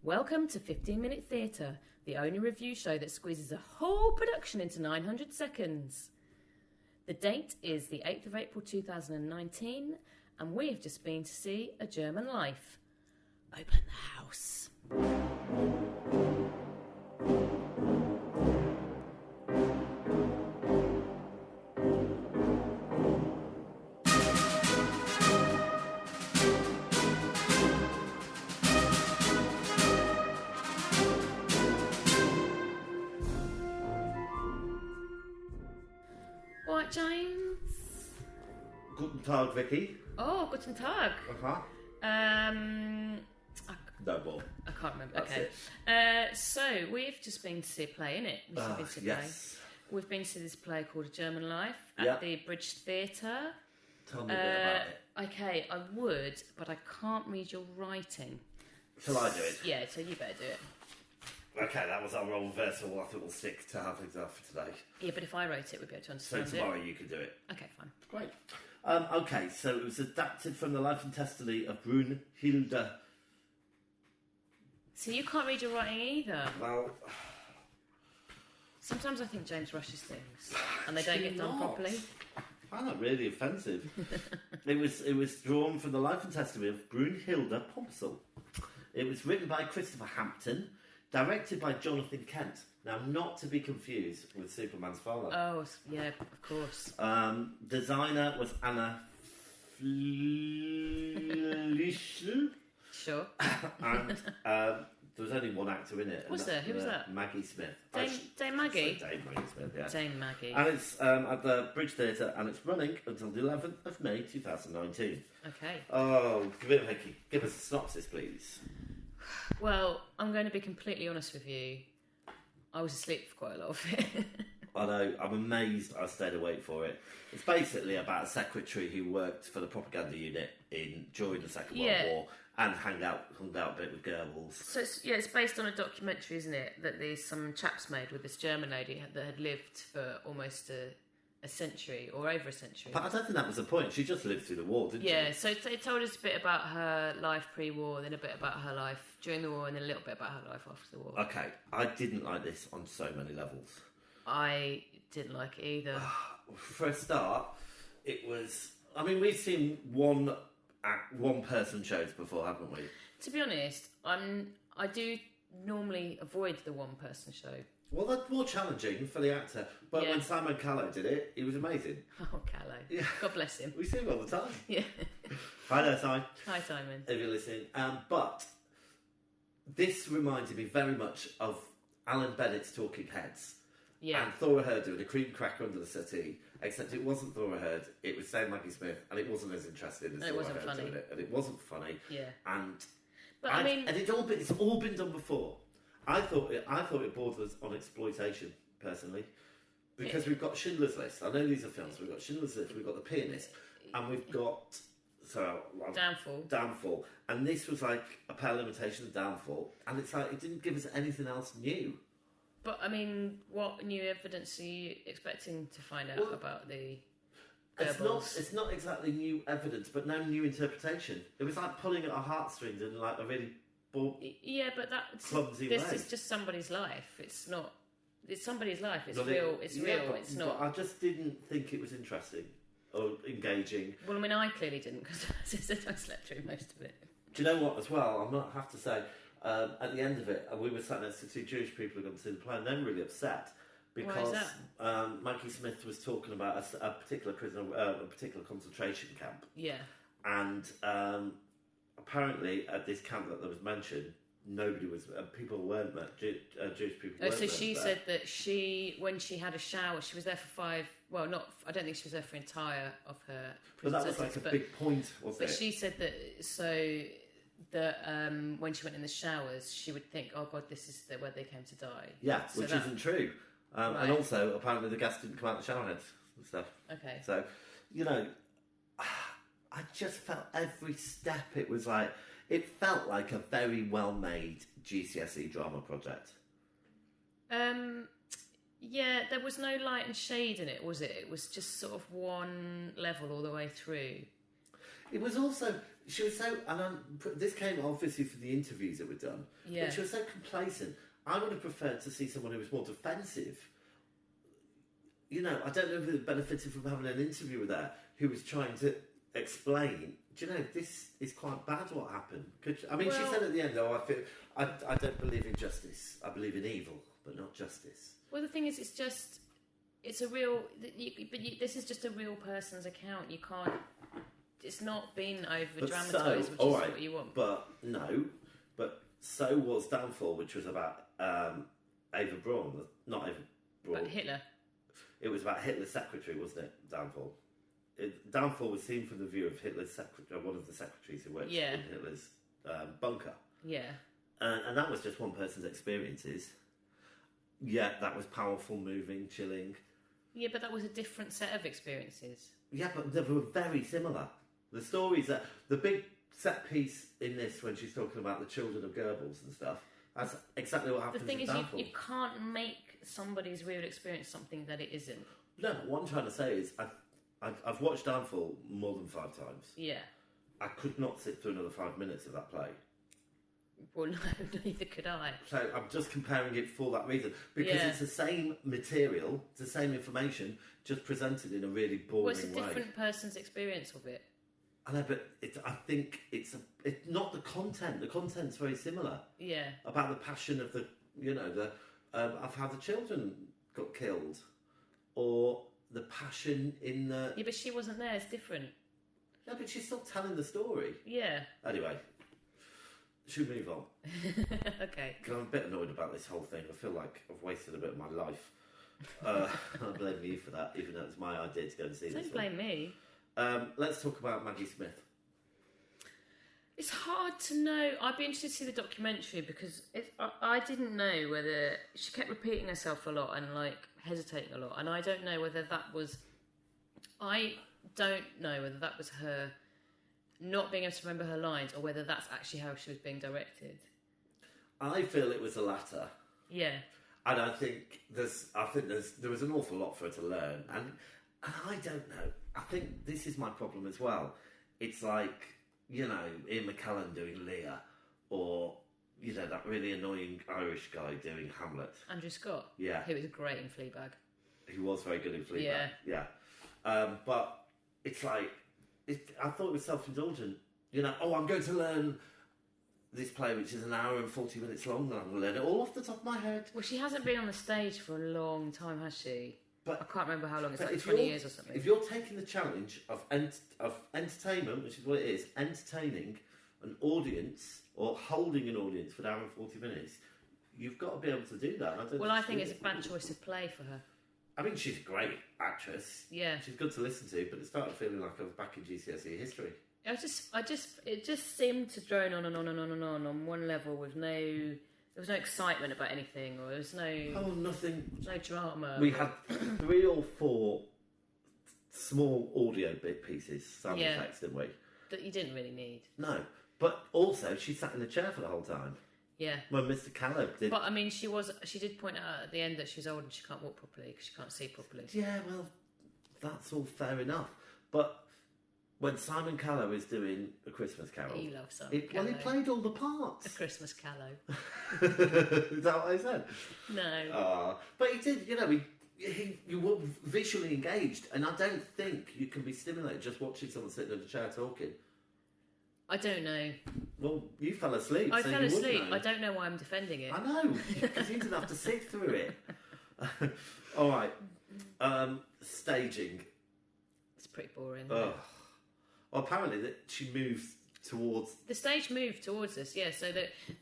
Welcome to 15 Minute Theatre, the only review show that squeezes a whole production into 900 seconds. The date is the 8th of April 2019, and we have just been to see A German Life. Open the house. What, James? Guten Tag, Vicky. Oh, guten Tag. No more. I can't remember. That's Okay. So we've just been to see a play, innit? Yes. We've been to see this play called A German Life at the Bridge Theatre. Tell me a bit about it. Okay, I would, but I can't read your writing. Shall I do it? Yeah, so you better do it. Okay, that was our role reversal. I think we'll stick to how things are for today. Yeah, but if I wrote it, we'd be able to So understand tomorrow it. you can do it. Okay, fine. Great. Okay, so it was adapted from the life and destiny of Brunhilde. So you can't read your writing either. Well, Sometimes I think James rushes things, and they don't get done not. properly. I find that really offensive. It was drawn from the life and testimony of Brunhilde Pomsel. It was written by Christopher Hampton, directed by Jonathan Kent. Now, not to be confused with Superman's father. Oh, yeah, of course. Designer was Anna Flischl. Sure. And there was only one actor in it. Was there? Who was that? Maggie Smith. Dame Maggie? Dame Maggie Smith, yeah. Dame Maggie. And it's at the Bridge Theatre, and it's running until the 11th of May 2019. Okay. Oh, Vicky, give us a synopsis, please. Well, I'm going to be completely honest with you. I was asleep for quite a lot of it. I know, I'm amazed I stayed awake for it. It's basically about a secretary who worked for the propaganda unit during the Second World War and hung out a bit with girls. So it's based on a documentary, isn't it? That some chaps made with this German lady that had lived for almost a century or over a century. But I don't think that was the point. She just lived through the war, didn't she? Yeah, so it told us a bit about her life pre-war, then a bit about her life during the war, and then a little bit about her life after the war. Okay, I didn't like this on so many levels. I didn't like it either. For a start, it was... I mean, we've seen one-person shows before, haven't we? To be honest, I do normally avoid the one-person show. Well, that's more challenging for the actor. But when Simon Callow did it, he was amazing. Oh, Callow. Yeah. God bless him. We see him all the time. Yeah. Hi there, Simon. Hi, Simon. If you're listening. But this reminded me very much of Alan Bennett's Talking Heads. Yeah. And Thora Hird doing a cream cracker under the settee, except it wasn't Thora Hird, it was Dame Maggie Smith, and it wasn't as interesting as Thora Hird doing it. And it wasn't funny. Yeah. And it's all been done before. I thought it borders on exploitation, personally. Because we've got Schindler's List. I know these are films. We've got Schindler's List, we've got The Pianist, and we've got Downfall. And this was like a pale imitation of Downfall. And it's like, it didn't give us anything else new. But, I mean, what new evidence are you expecting to find out about the Goebbels? It's not exactly new evidence, but no new interpretation. It was like pulling at our heartstrings in like a really... Yeah, but this is just somebody's life. It's not. It's somebody's life. It's real. It's real. It's not. But I just didn't think it was interesting or engaging. Well, I mean, I clearly didn't because as I said, I slept through most of it. Do you know what? As well, I have to say, at the end of it, we were sat next to two Jewish people who had gone to see the play, and they were really upset because Maggie Smith was talking about a particular prisoner, a particular concentration camp. Yeah. And apparently, at this camp that was mentioned, nobody was. People weren't there. Jewish people. Oh, so she said that when she had a shower, she was there for 5. Well, not. I don't think she was there for entire of her. But that was like a big point, wasn't it? But she said that when she went in the showers, she would think, "Oh God, this is where they came to die." Yeah, which isn't true. And also, apparently, the gas didn't come out the shower heads and stuff. Okay. So, I just felt every step it felt like a very well-made GCSE drama project. Yeah, there was no light and shade in it, was it? It was just sort of one level all the way through. It was also She was so, this came obviously from the interviews that were done. Yeah. But she was so complacent. I would have preferred to see someone who was more defensive. You know, I don't know if it benefited from having an interview with her who was trying to explain. Do you know, this is quite bad what happened. She said at the end, though, I don't believe in justice. I believe in evil, but not justice. Well, the thing is, this is just a real person's account. You can't. It's not been over dramatised, which is what you want. But so was Downfall, which was about Ava Braun, not Ava Braun. But Hitler. It was about Hitler's secretary, wasn't it? Downfall. Downfall was seen from the view of Hitler's secretary, one of the secretaries who worked in Hitler's bunker. Yeah. And that was just one person's experiences. Yeah, that was powerful, moving, chilling. Yeah, but that was a different set of experiences. Yeah, but they were very similar. The stories that the big set piece in this, when she's talking about the children of Goebbels and stuff, that's exactly what happens. The thing in is, Downfall. you can't make somebody's real experience something that it isn't. No, but what I'm trying to say is, I've watched Downfall more than 5 times. Yeah. I could not sit through another 5 minutes of that play. Well, no, neither could I. So I'm just comparing it for that reason. Because it's the same material, it's the same information, just presented in a really boring way. Well, it's a different person's experience of it. I know, but I think it's not the content. The content's very similar. Yeah. About the passion of of how the children got killed. Or the passion in the... Yeah, but she wasn't there, it's different. No, but she's still telling the story. Yeah. Anyway, should we move on? Okay. Because I'm a bit annoyed about this whole thing. I feel like I've wasted a bit of my life. I blame you for that, even though it's my idea to go and see this one. Don't blame me. Let's talk about Maggie Smith. It's hard to know. I'd be interested to see the documentary because I didn't know whether... She kept repeating herself a lot and, hesitating a lot. And I don't know whether that was... I don't know whether that was her not being able to remember her lines or whether that's actually how she was being directed. I feel it was the latter. Yeah. And I think there was an awful lot for her to learn. And I don't know. I think this is my problem as well. It's like, Ian McKellen doing Lear, or, that really annoying Irish guy doing Hamlet. Andrew Scott? Yeah. Who was great in Fleabag. He was very good in Fleabag. Yeah. But it's like, I thought it was self-indulgent. I'm going to learn this play, which is an hour and 40 minutes long, and I'm going to learn it all off the top of my head. Well, she hasn't been on the stage for a long time, has she? But I can't remember how long. It's like 20 years or something. If you're taking the challenge of entertainment, which is what it is, entertaining an audience or holding an audience for an hour and 40 minutes, you've got to be able to do that. I think it's a bad choice of play for her. I mean, she's a great actress. Yeah. She's good to listen to, but it started feeling like I was back in GCSE history. It just seemed to drone on and on and on and on one level with there was no excitement about anything, or there was nothing. No drama. We had 3 or 4 small audio bit pieces, sound effects, didn't we? That you didn't really need. No, but also she sat in the chair for the whole time. Yeah. When Mr. Callow did. But I mean, she did point out at the end that she's old and she can't walk properly because she can't see properly. Yeah, well, that's all fair enough. But when Simon Callow is doing A Christmas Carol... He loves Simon Callow. Well, he played all the parts. A Christmas Callow. Is that what I said? No. But he did, you were visually engaged, and I don't think you can be stimulated just watching someone sitting in a chair talking. I don't know. Well, you fell asleep. I so fell you would asleep. know. I don't know why I'm defending it. I know, because you didn't have to sit through it. All right. Staging. It's pretty boring. Well, apparently that she moves towards... The stage moved towards us, yeah.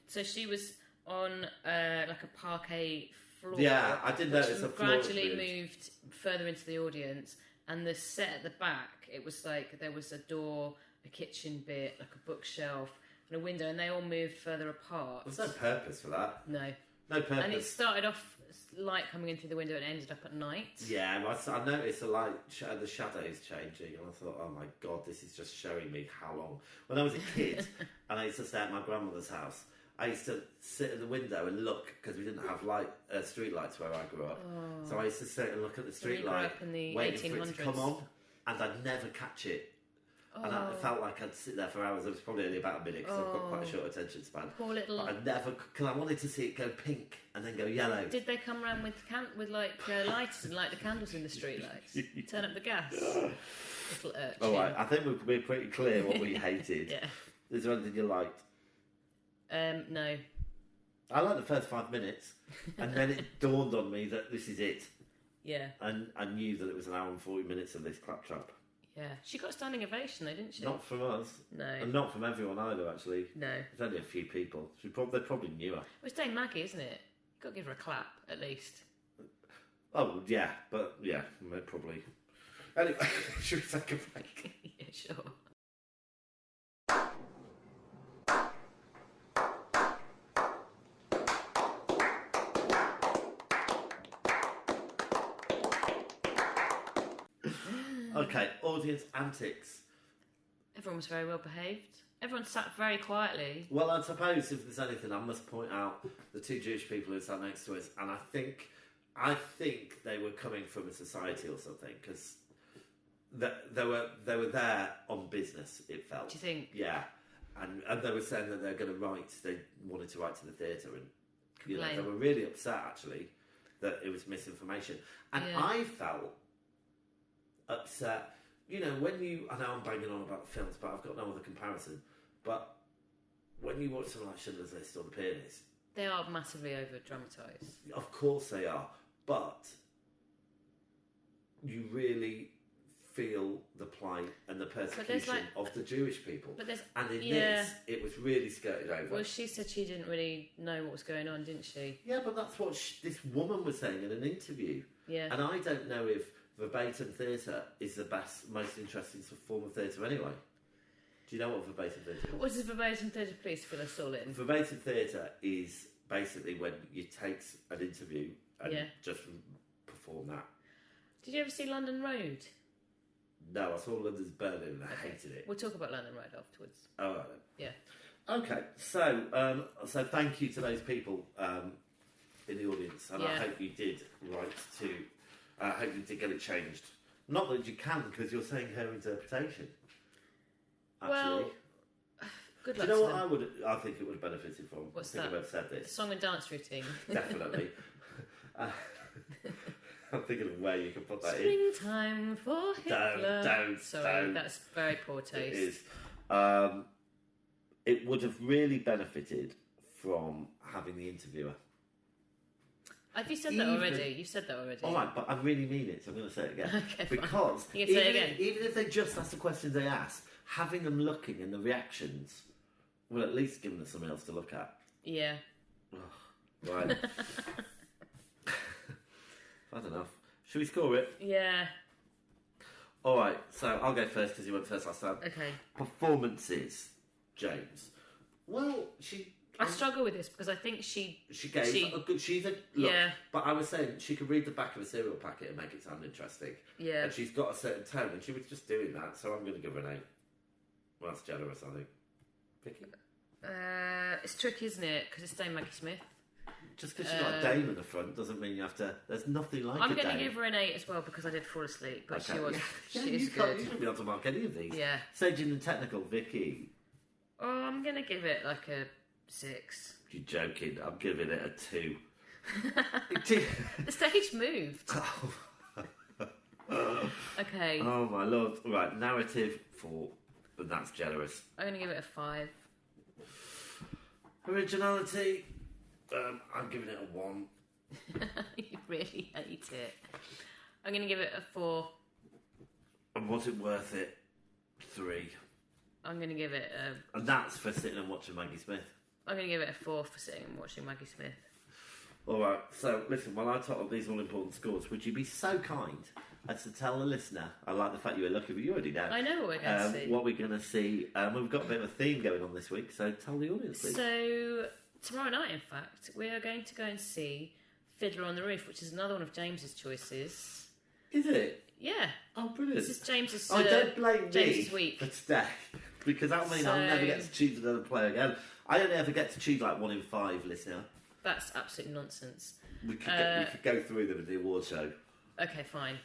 So she was on like a parquet floor. Yeah, I did notice a floor. Gradually moved further into the audience, and the set at the back, it was like there was a door, a kitchen bit, like a bookshelf, and a window, and they all moved further apart. There's no purpose for that. No. No purpose. And it started off light coming in through the window and ended up at night. Yeah, I noticed the light, the shadows changing, and I thought, oh my god, this is just showing me how long. When I was a kid, and I used to stay at my grandmother's house, I used to sit at the window and look, because we didn't have street lights where I grew up. Oh. So I used to sit and look at the street grew light, up in the waiting 1800s. for it to come on, and I'd never catch it. And I felt like I'd sit there for hours. It was probably only about a minute because I've got quite a short attention span. Poor little... But I never... Because I wanted to see it go pink and then go yellow. Did they come around with lighters and light the candles in the street lights? Turn up the gas? Little urchin. All right, I think we're pretty clear what we hated. Yeah. Is there anything you liked? No. I liked the first 5 minutes, and then it dawned on me that this is it. Yeah. And I knew that it was an hour and 40 minutes of this claptrap. Yeah. She got a standing ovation though, didn't she? Not from us. No. And not from everyone either, actually. No. There's only a few people. They probably knew her. Well, it's Dame Maggie, isn't it? Got to give her a clap, at least. Oh, yeah, but yeah, probably. Anyway, should we take a break? Yeah, sure. Okay, audience antics. Everyone was very well behaved. Everyone sat very quietly. Well, I suppose if there's anything, I must point out the two Jewish people who sat next to us, and I think they were coming from a society or something, because they were there on business. It felt. Do you think? Yeah, and they were saying that they're going to write. They wanted to write to the theatre, and they were really upset actually that it was misinformation, and Yeah. I felt upset. You know, when you... I know I'm banging on about the films, but I've got no other comparison. But when you watch something like Schindler's List or The Pianist... They are massively over-dramatised. Of course they are. But you really feel the plight and the persecution of the Jewish people. And in this, it was really skirted over. Well, she said she didn't really know what was going on, didn't she? Yeah, but that's what this woman was saying in an interview. Yeah. And I don't know if verbatim theatre is the best, most interesting form of theatre anyway. Do you know what verbatim theatre is? What is verbatim theatre, please fill us all in? Verbatim theatre is basically when you take an interview and just perform that. Did you ever see London Road? No, I saw London's Burning and I hated it. We'll talk about London Road afterwards. Oh, right then. Yeah. Okay, so thank you to those people in the audience, and I hope you did write to... I hope you did get it changed. Not that you can, because you're saying her interpretation. Actually. Well, good luck. Do you know what I think it would have benefited from? What's I think that? I've said this. The song and dance routine. Definitely. I'm thinking of where you can put that in. Springtime for Hitler. Don't. Sorry, that's very poor taste. It is. It would have really benefited from having the interviewer. Have you said that already? You've said that already. All right, but I really mean it, so I'm going to say it again. Okay, because you can say it again. Even if they just ask the questions they ask, having them looking and the reactions will at least give them something else to look at. Yeah. Oh, right. I don't know. Should we score it? Yeah. All right, so I'll go first because you went first last time. Okay. Performances, James. Well, I struggle with this because I think she gave a good... She's a... Look, yeah. But I was saying she could read the back of a cereal packet and make it sound interesting. Yeah. And she's got a certain tone, and she was just doing that, so I'm going to give her an 8. Well, that's generous, I think. Vicky? It's tricky, isn't it? Because it's Dame Maggie Smith. Just because she's got a dame in the front doesn't mean you have to... There's nothing like I'm a dame. going to give her an 8 as well because I did fall asleep, but Okay. she was... Yeah, she is you good. shouldn't be able to mark any of these. Yeah. Staging and technical, Vicky. Oh, I'm going to give it like a 6. You're joking. I'm giving it a 2. The stage moved. Okay. Oh my lord. Right, narrative 4. But that's generous. I'm going to give it a 5. Originality. I'm giving it a 1. You really hate it. I'm going to give it a 4. And was it worth it? 3. I'm going to give it a... And that's for sitting and watching Maggie Smith. I'm going to give it a 4 for sitting and watching Maggie Smith. Alright, so listen, while I total these all important scores, would you be so kind as to tell the listener, I like the fact you were looking, but you already know. I know what we're going to see. What we're going to see. We've got a bit of a theme going on this week, so tell the audience, please. So, tomorrow night, in fact, we are going to go and see Fiddler on the Roof, which is another one of James's choices. Is it? Yeah. Oh, brilliant. This is James's don't blame James's me week. for today, because that'll mean I'll never get to choose another player again. I only ever get to choose like 1 in 5, listener. That's absolute nonsense. We could go through them in the award show. Okay, fine.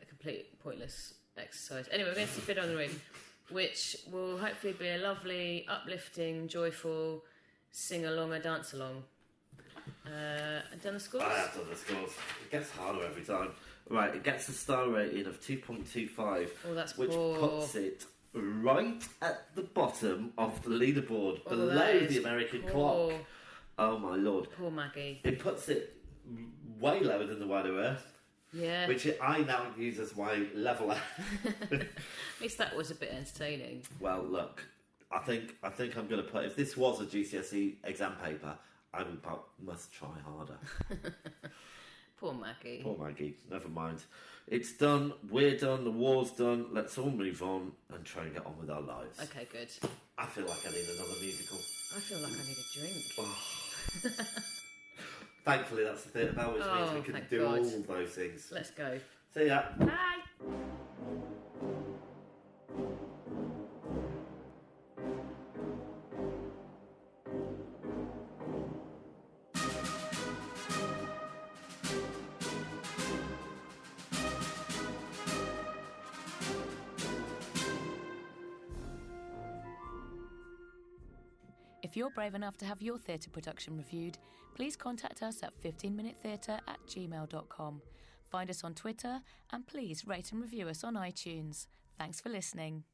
Complete pointless exercise. Anyway, we're going to see Fiddler on the Roof, which will hopefully be a lovely, uplifting, joyful sing-along or dance-along. Done the scores? I have done the scores. It gets harder every time. Right, it gets a star rating of 2.25. Oh, that's which poor. puts it right at the bottom of the leaderboard, Oh, below that the is American poor. clock. Oh my lord. Poor Maggie. It puts it way lower than the Wider Earth, Yeah. which I now use as my leveler. At least that was a bit entertaining. Well, look, I think I'm going to put, if this was a GCSE exam paper, I must try harder. Poor Maggie. Poor Maggie, never mind. It's done, we're done, the war's done, let's all move on and try and get on with our lives. Okay, good. I feel like I need another musical. I feel like I need a drink. Thankfully, that's the theatre bell, which means we can thank do God. all those things. Let's go. See ya. Bye. If you're brave enough to have your theatre production reviewed, please contact us at 15minutetheatre@gmail.com. Find us on Twitter and please rate and review us on iTunes. Thanks for listening.